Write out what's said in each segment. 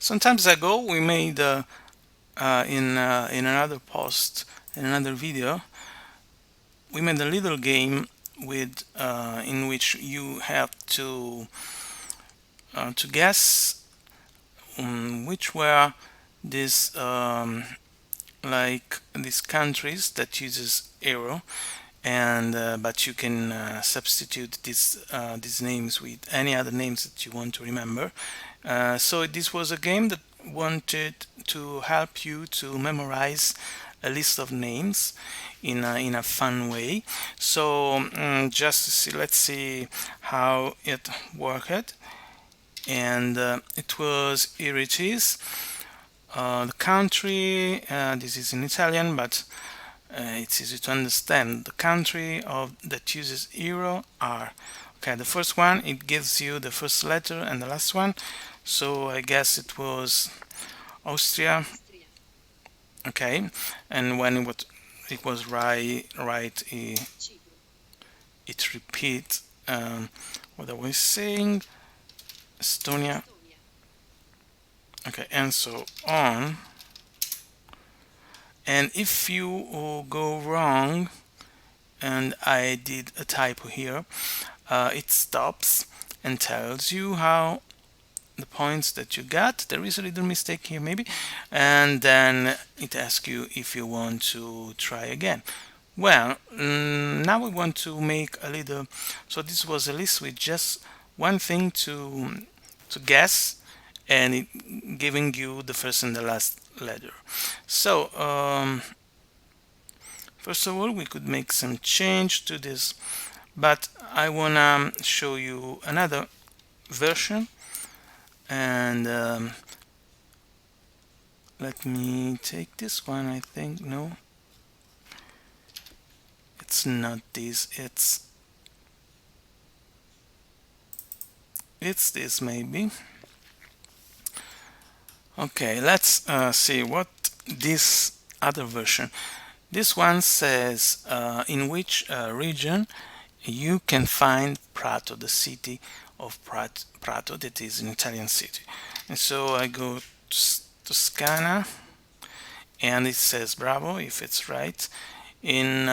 Some times ago we made in another post, in another video, we made a little game with in which you have to guess which were these like these countries that uses euro, and but you can substitute these names with any other names that you want to remember. So this was a game that wanted to help you to memorize a list of names in a fun way. So just to see, let's see how it worked. And here it is. The country, this is in Italian, but it's easy to understand. The country that uses euro are, okay, the first one, it gives you the first letter and the last one. So I guess it was Austria. Okay, and when it was right, it repeats what I was saying. Estonia. Okay, and so on. And if you go wrong, and I did a typo here, it stops and tells you how the points that you got. There is a little mistake here maybe, and then it asks you if you want to try again. Well, now we want to make a little, so this was a list with just one thing to guess, and it giving you the first and the last letter. So first of all, we could make some change to this, but I wanna show you another version, and let me take this one. I think no, it's not this, it's this maybe. Okay, let's see what this other version. This one says in which region you can find Prato, the city of Prato, that is an Italian city. And so I go to Toscana, and it says Bravo, if it's right. In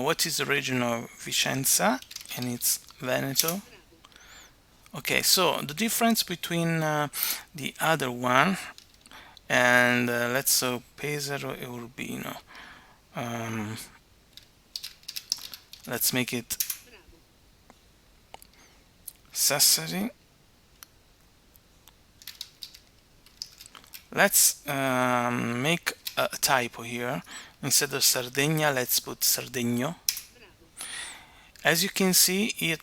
what is the region of Vicenza, and it's Veneto. Okay, so the difference between the other one and let's say Pesaro e Urbino. Let's make it Sassari. Let's make a typo here. Instead of Sardegna, let's put Sardegno. As you can see, it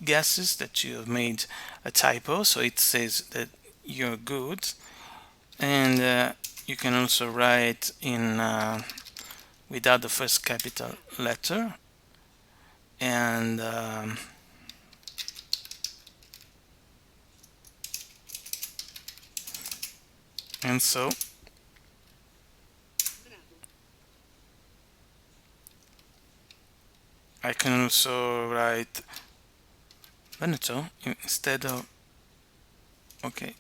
guesses that you have made a typo, so it says that you're good. And you can also write in without the first capital letter, and so I can also write Veneto instead of, okay,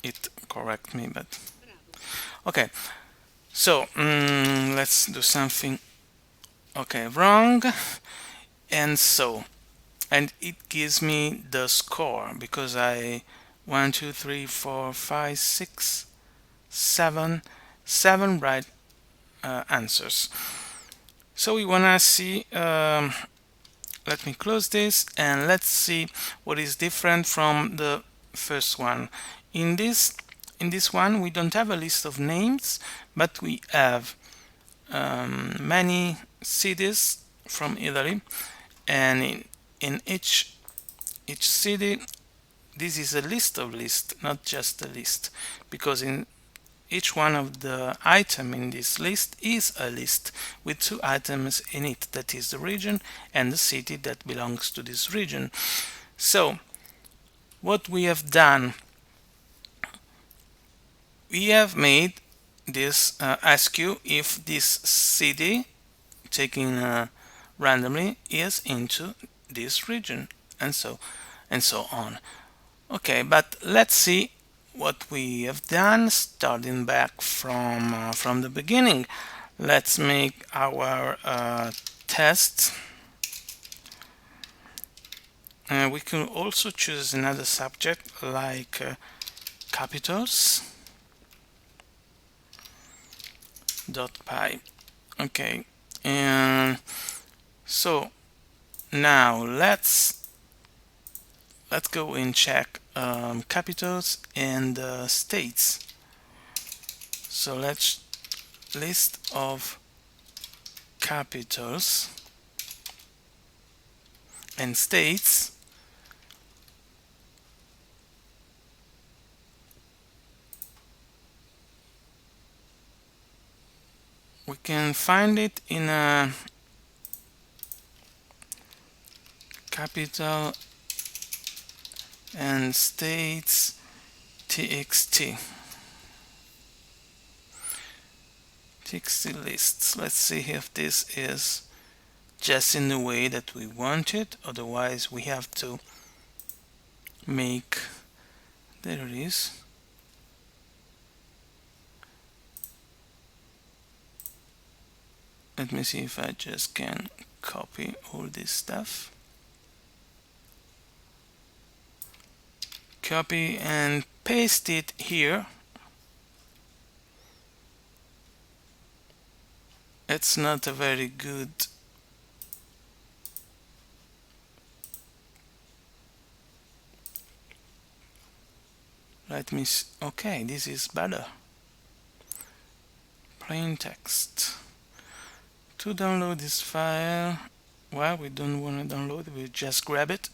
it correct me, but okay, so let's do something, okay, wrong, and so, and it gives me the score because I 1 2 3 4 5 6 7 right answers. So we wanna see, let me close this and let's see what is different from the first one. In this one we don't have a list of names, but we have many cities from Italy, and in each city this is a list of lists, not just a list, because in each one of the item in this list is a list with two items in it, that is the region and the city that belongs to this region. So what we have done, we have made this ask you if this city taken randomly is into this region, and so on. Okay, but let's see what we have done, starting back from the beginning. Let's make our test. We can also choose another subject like capitals .py. Okay, and so now let's go and check capitals and states. So let's list of capitals and states. We can find it in a capital and states txt lists. Let's see if this is just in the way that we want it, otherwise we have to make, there it is. Let me see if I just can copy all this stuff. Copy and paste it here. It's not a very good let me see. Okay, this is better. Plain text. To download this file, well, we don't want to download, we just grab it.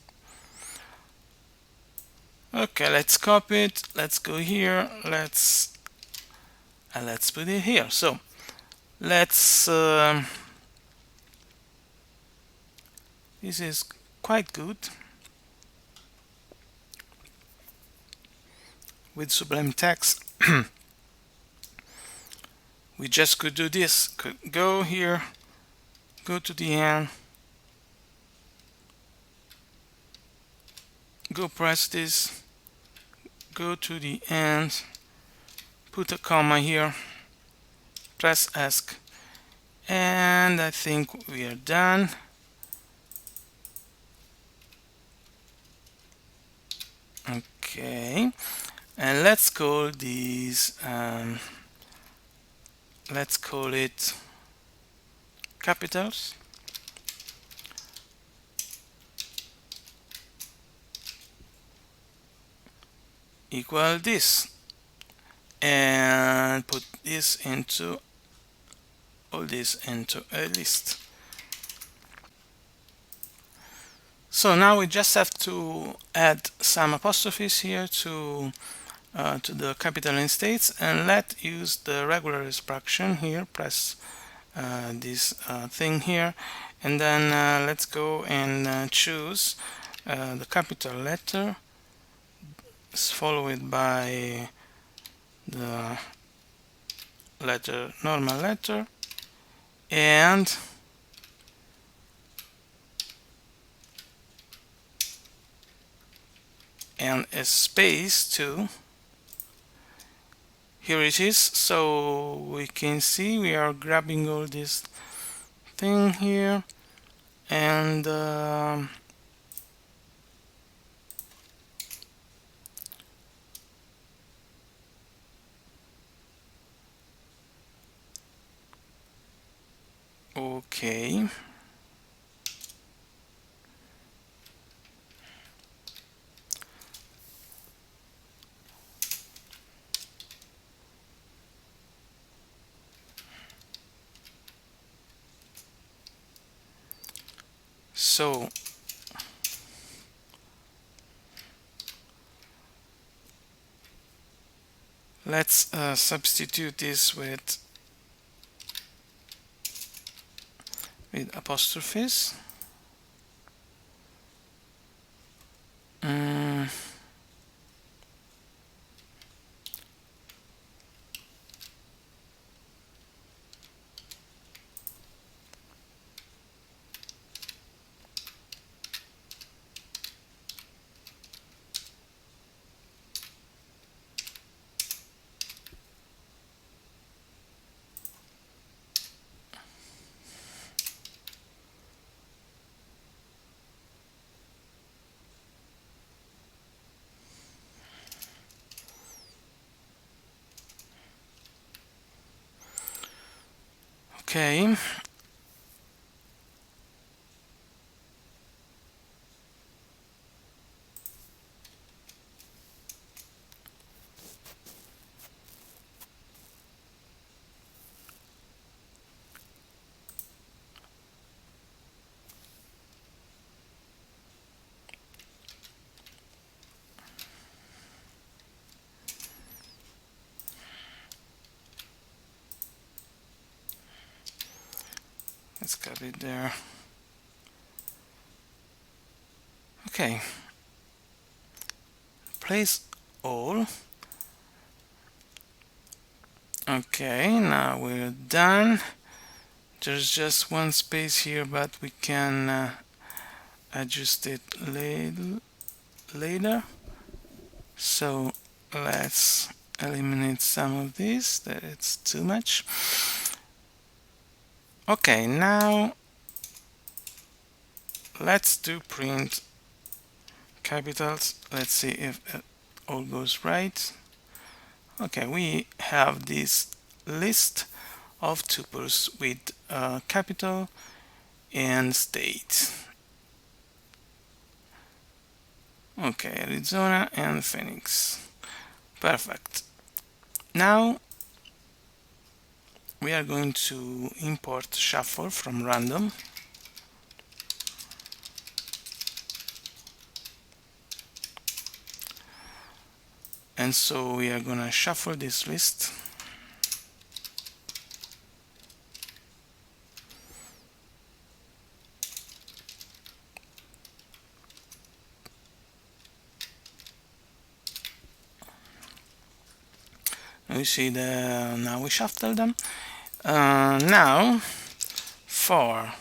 Okay, let's copy it. Let's go here. Let's put it here. So let's this is quite good with Sublime Text. We just could do this. Could go here, go to the end, go press this, go to the end, put a comma here, press ESC, and I think we are done. Okay, and let's call these let's call it capitals. Equal this, and put this into all this into a list. So now we just have to add some apostrophes here to the capital and states, and let's use the regular extraction here. Press this thing here, and then let's go and choose the capital letter, followed by the normal letter, and a space too. Here it is, so we can see we are grabbing all this thing here, and okay. So let's substitute this with apostrophes. Okay. Let's cut it there. Okay. Place all. Okay, now we're done. There's just one space here, but we can adjust it later. So let's eliminate some of this, that it's too much. Okay, now let's do print capitals. Let's see if it all goes right. Okay, we have this list of tuples with capital and state. Okay, Arizona and Phoenix. Perfect. Now we are going to import shuffle from random. And so we are gonna shuffle this list. You see now we shuffle them. Now for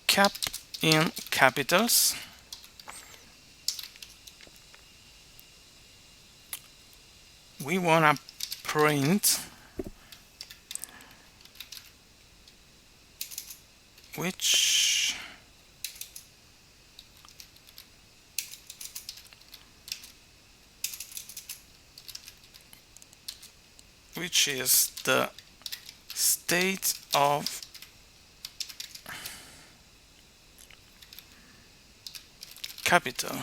cap in capitals, we wanna print which is the state of capital.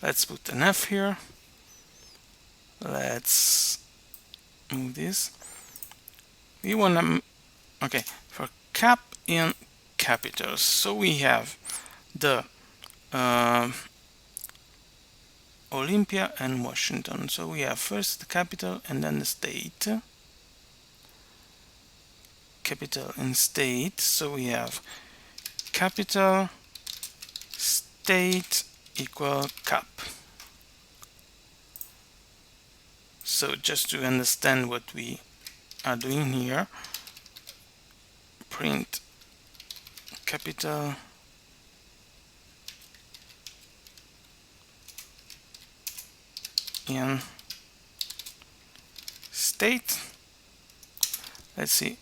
Let's put an F here. Let's move this. We wanna, okay, for cap in capitals. So we have the Olympia and Washington. So we have first the capital and then the state. Capital and state. So we have capital state equal cap. So just to understand what we are doing here, print capital in state. Let's see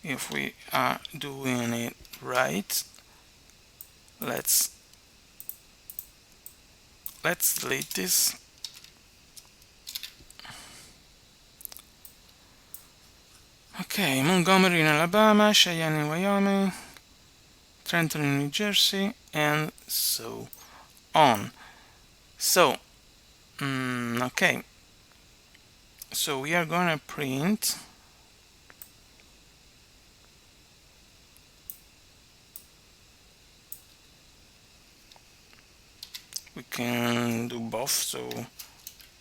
if we are doing it right. Let's delete this. Okay, Montgomery in Alabama, Cheyenne in Wyoming, Trenton in New Jersey, and so on. So, okay. So we are gonna print we can do both. So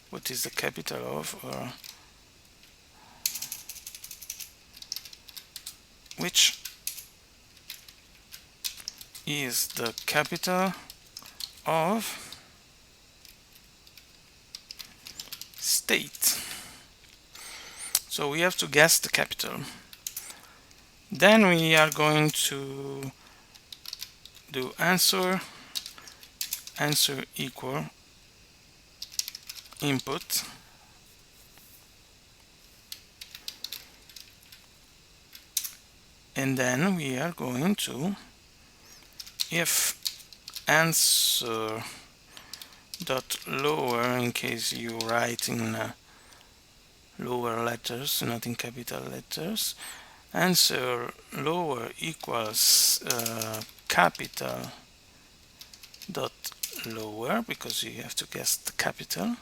what is the capital of, or which is the capital of state. So we have to guess the capital. Then we are going to do answer equal input and then we are going to if answer dot lower, in case you write in lower letters, not in capital letters. Answer lower equals capital dot lower, because you have to guess the capital,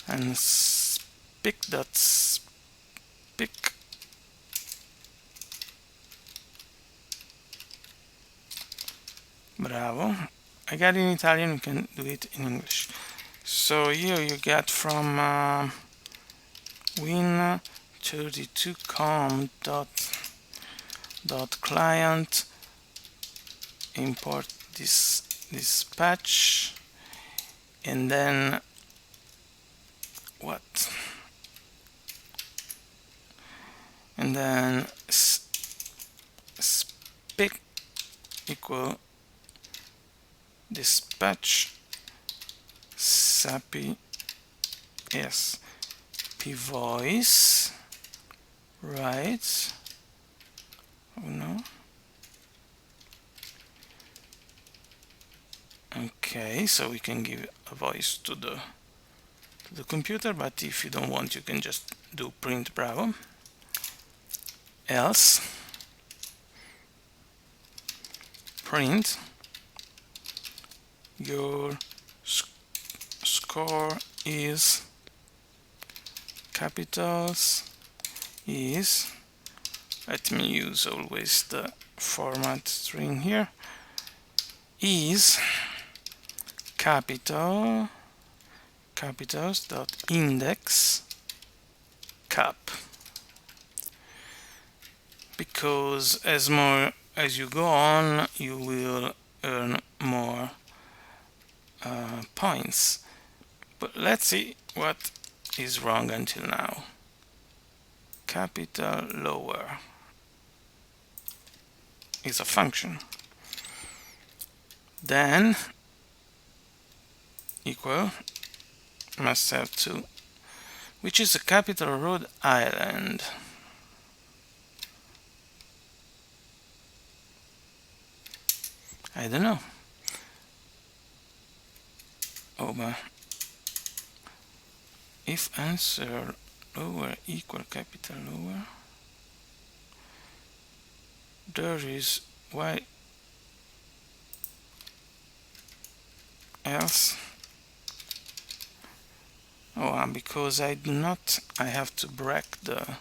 and pick dot pick bravo. I got it in Italian, we can do it in English. So here you get from win32com dot client import this patch, and then what? And then pick equal dispatch sappy yes pvoice, right? Oh no. Okay, so we can give a voice to the computer, but if you don't want, you can just do print bravo. Else print your score is capitals is, let me use always the format string here, is capitals dot index cap, because as you go on you will earn more points. But let's see what is wrong until now. Capital lower is a function. Then equal must have to, which is a capital Rhode Island. I don't know. Oh, but if answer lower equal capital lower, there is why else. Oh, because I do not, I have to break the,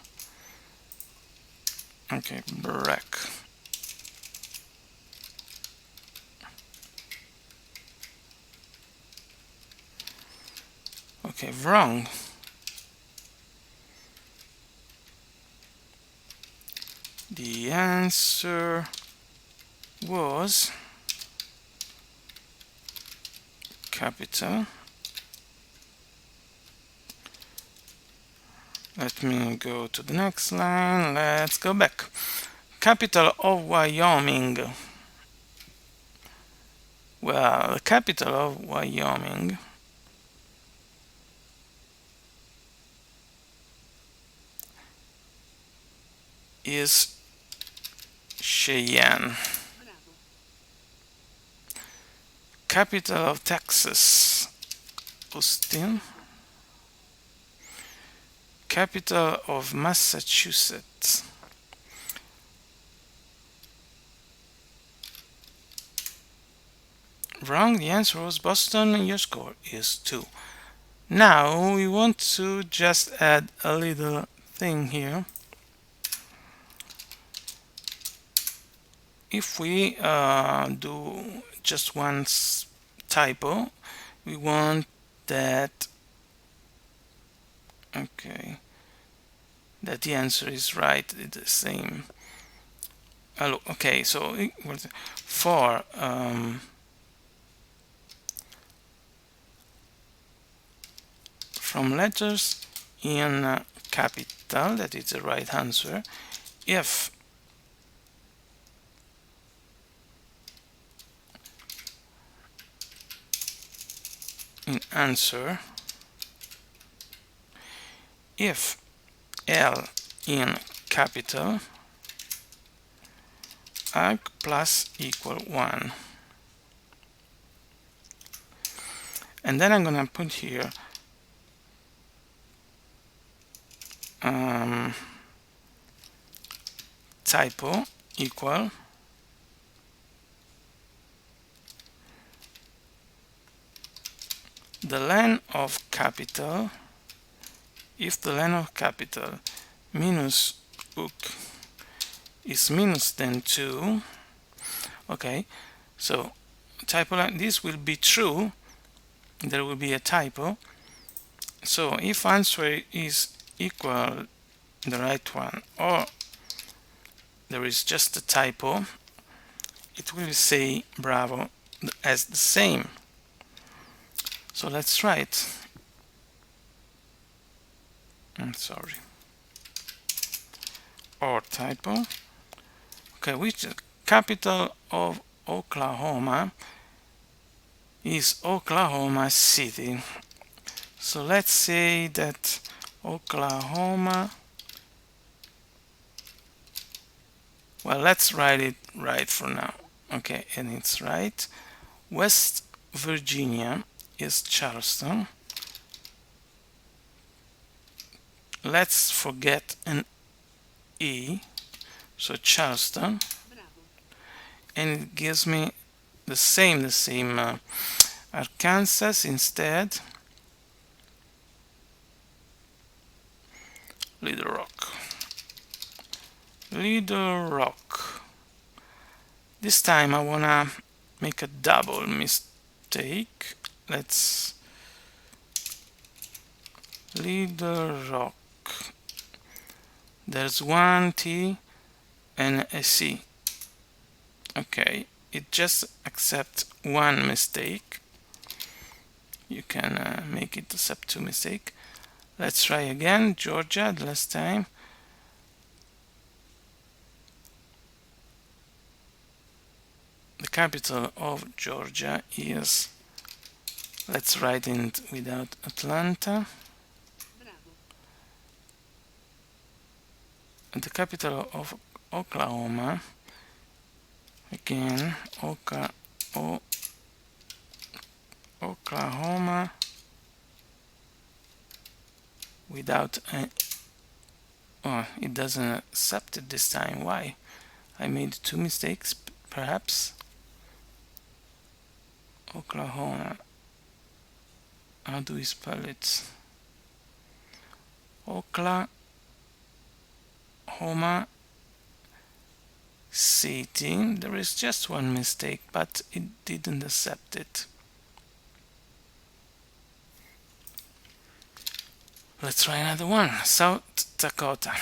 okay, break. Okay, wrong. The answer was capital. Let me go to the next line. Let's go back. Capital of Wyoming. Well, the capital of Wyoming is Cheyenne. Capital of Texas, Austin. Capital of Massachusetts, wrong. The answer was Boston, and your score is 2. Now we want to just add a little thing here. If we do just one typo, we want that, okay, that the answer is right, the same. Okay, so for from letters in capital, that is the right answer. If in answer, if L in capital, arg plus equal 1. And then I'm gonna put here um, typo equal the len of capital, if the len of capital minus hook is minus than 2. Okay, so typo line, this will be true, there will be a typo. So if answer is equal the right one, or there is just a typo, it will say bravo as the same. So let's try it. I'm sorry. Or typo. Okay, which capital of Oklahoma is Oklahoma City? So let's say that Oklahoma, well, let's write it right for now. Okay, and it's right. West Virginia is Charleston. Let's forget an E, so Charleston, and it gives me the same Arkansas instead. Little Rock. Little Rock. This time I wanna make a double mistake. Let's Little Rock. There's one T and a C. Okay, it just accepts one mistake. You can make it accept 2 mistakes. Let's try again. Georgia, the last time. The capital of Georgia is, let's write it without Atlanta. And the capital of Oklahoma, again, Oklahoma without a, oh, it doesn't accept it this time. Why? I made 2 mistakes, perhaps. Oklahoma. How do we spell it? Oklahoma City. There is just one mistake, but it didn't accept it. Let's try another one. South Dakota.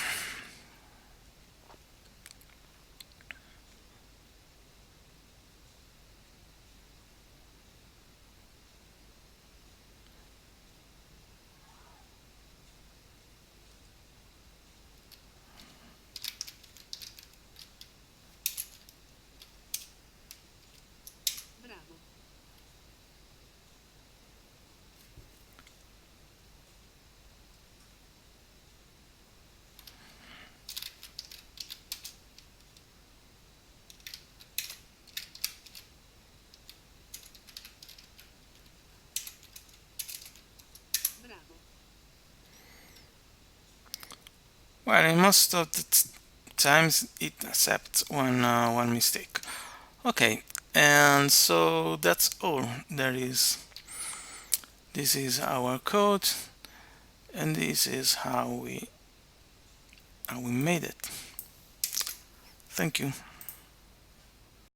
Well, in most of the times it accepts one mistake. Okay, and so that's all there is. This is our code, and this is how we made it. Thank you.